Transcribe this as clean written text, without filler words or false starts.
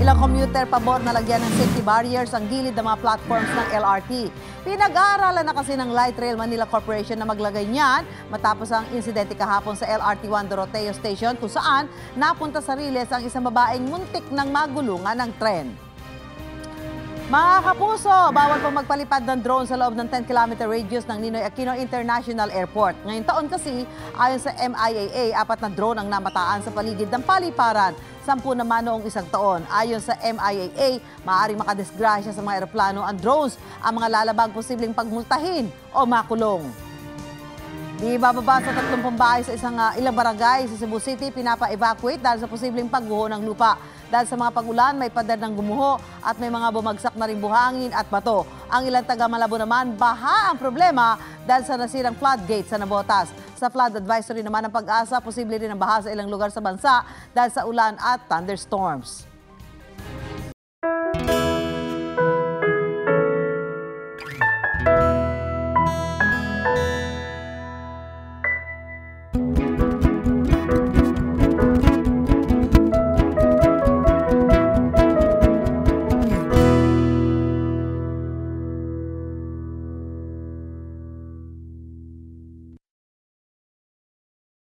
Ilang commuter pabor na lagyan ng safety barriers ang gilid ng mga platforms ng LRT. Pinag-aaralan na kasi ng Light Rail Manila Corporation na maglagay niyan matapos ang insidente kahapon sa LRT 1 Doroteo Station kung saan napunta sa riles ang isang babaeng muntik ng magulungan ng tren. Mga kapuso, bawal pong magpalipad ng drone sa loob ng 10-kilometer radius ng Ninoy Aquino International Airport. Ngayong taon kasi, ayon sa MIAA, 4 na drone ang namataan sa paligid ng paliparan, 10 naman noong isang taon. Ayon sa MIAA, maaaring makadisgrasya sa mga eroplano ang drones, ang mga lalabag posibleng pagmultahin o makulong. Di bababa sa 30 bahay sa ilang barangay sa Cebu City, pinapa-evacuate dahil sa posibleng pagguho ng lupa. Dahil sa mga pag-ulan, may pader ng gumuho at may mga bumagsak na rin buhangin at bato. Ang ilang taga-Malabo naman, baha ang problema dahil sa nasirang floodgate sa Nabotas. Sa flood advisory naman ng Pag-asa, posible rin ang baha sa ilang lugar sa bansa dahil sa ulan at thunderstorms.